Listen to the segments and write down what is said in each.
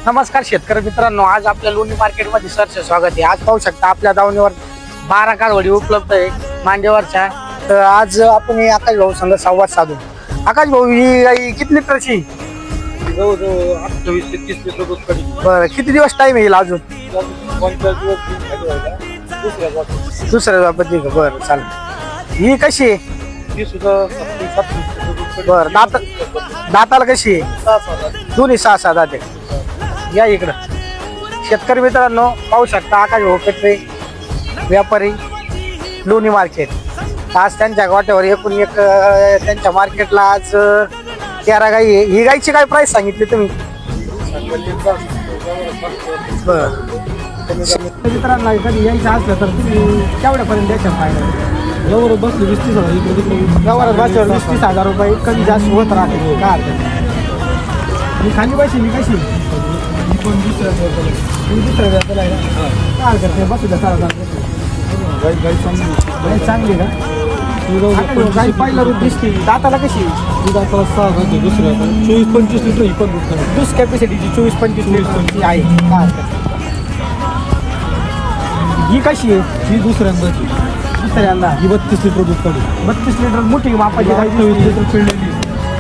नमस्कार शेतकरी मित्रांनो, आज आपल्या लोणी मार्केटमध्ये सरचे स्वागत आहे। आज पाहू शकता आपल्या दावणीवर 12 कालवडी उपलब्ध आहे मांडेवरच्या। तर आज आपण हे आकाश भाऊ संग संवाद साधू। आकाश भाऊ, ही गाई किती लिटरची? जवळजवळ 28 ते 30 लिटर दूध काढी। बरं, किती दिवस टाइम येईल अजून? 50 दिवस दुसऱ्या बाबतीत का? बरं चालेल। ही कशी आहे? ती सुद्धा 37 लिटर दूध काढी। बरं, दाताला कशी आहे? 6-7 दोन्ही 6-6 दाते। या इकडं शेतकरी मित्रांनो, पाहू शकता आकाश भाऊ पेटरे व्यापारी लोणी मार्केट। आज त्यांच्या गोट्यावर एकूण एक त्यांच्या मार्केटला आज 13 गाई आहे। ही गाईची काय प्राइस सांगितली तुम्ही? बरं, मित्रांना कधी यायचं असलं तर तुम्ही केवढ्यापर्यंत द्यायचं फायदा? जवळ बसले 20-30 हजार इकडे व्यवहारात बसल्यावर 20-30 हजार रुपये कमी जास्त होत राहते। काय हरकत नाही। मी खाली बसली कशी? पण दुसऱ्या दुसऱ्या व्यापाला आहे ना? काय हरकत नाही, बसू द्या 4,000 गाई चांगली का? गाई पहिला रूप दिसते। दाताला कशी? दुधाचा 6 घालते दुसऱ्या 24-25 लिटर ही पण दूध काढी। दूध कॅपॅसिटीची 24-25 लिटरची आहे। काय हरकत नाही। ही कशी आहे? ही दुसऱ्यांदाची दुसऱ्यांदा ही 32 लिटर दूध काढी। 32 लिटर मोठी मापाची गाई 28 लिटर पिळलेली।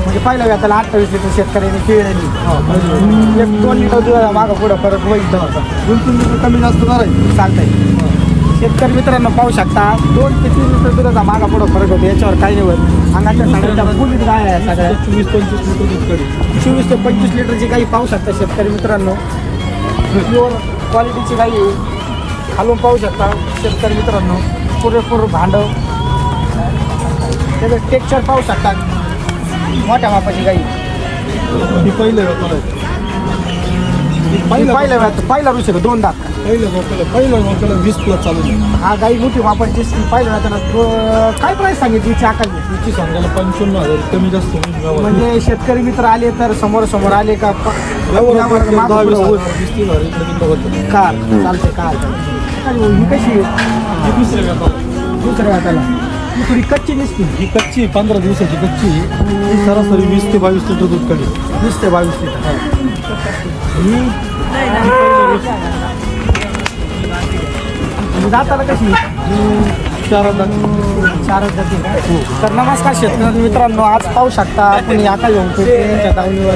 म्हणजे पहिल्या व्याताला 28 लिटर शेतकऱ्याने पिळलेली। 1-2 लिटर दुधाला मागं पुढं फरक होईल तर 2-3 लिटर कमी जास्त झालाय चालतंय। शेतकरी मित्रांनो, पाहू शकता 2 ते 3 लिटर दुधाचा मागा पुढं फरक होतो, याच्यावर काही नाही होत। अंगाच्या साड्याच्या फुलीत गाय आहे सगळ्या। 24-25 लिटर दूध काढी। 24 ते 25 लिटरची गाई पाहू शकता शेतकरी मित्रांनो, प्युअर क्वालिटीची गाई आहे। खालून पाहू शकता शेतकरी मित्रांनो, पुरेपूर भांडव, त्याचं टेक्स्चर पाहू शकता। मोठ्या मापाची गाई ही पहिल्या व्यापाला पहिला ऋषी 2 दात। पहिल्या व्यापाला 20+ चालू आहे। हा गाई मोठी मापाची दिसते। पहिल्या व्याताला काय प्राईस सांगितली हिची आकाश? तिची सांगायला 55,000 कमी जास्त होईल व्यवहार। म्हणजे शेतकरी मित्र आले तर समोर आले का? व्यवहार 10-20,000 इकडे तिकडे होतं। कार चालते कार। ही कशी आहे? ही दुसऱ्या व्यापाला दुसऱ्या व्याताला ही थोडी कच्ची दिसते। ही कच्ची 15 दिवसाची कच्ची ही सरासरी 20 ते 22 लिटर दूध काढी। 20 ते 22 लिटर। ही दाताला कशी? 4 दात। 4 जाती का? तर नमस्कार शेतकरी मित्रांनो, आज पाहू शकता आपण आकाश भाऊ पेटरे यांच्या दावणीवर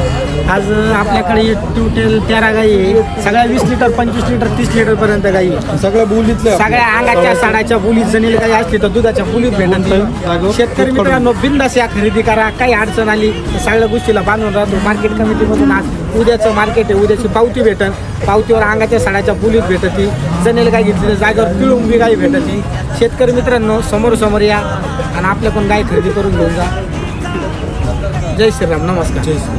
आज आपल्याकडे टोटल 13 गाई आहे। सगळ्या 20 लिटर 25 लिटर 30 लिटर पर्यंत गाई आहे। सगळ्या बोलीतल्या सगळ्या अंगाच्या साडाच्या बोलीत जणेल काही असली तर दुधाच्या बोलीत भेटत। शेतकरी मित्रांनो, बिंदास या खरेदी करा। काही अडचण आली तर सगळ्या गोष्टीला बांधून राहतो। मार्केट कमिटीमधून आज उद्याचं मार्केट आहे, उद्याची पावती भेटल। पावतीवर अंगाच्या साडाच्या बोलीत भेटती। जणेल गाय घेतली तर जागेवर पिळून बी गाय भेटती। शेतकरी मित्रांनो, समोर या आणि आपल्या पण गाय खरेदी करून घेऊन जा। जय श्रीराम, नमस्कार। जय श्री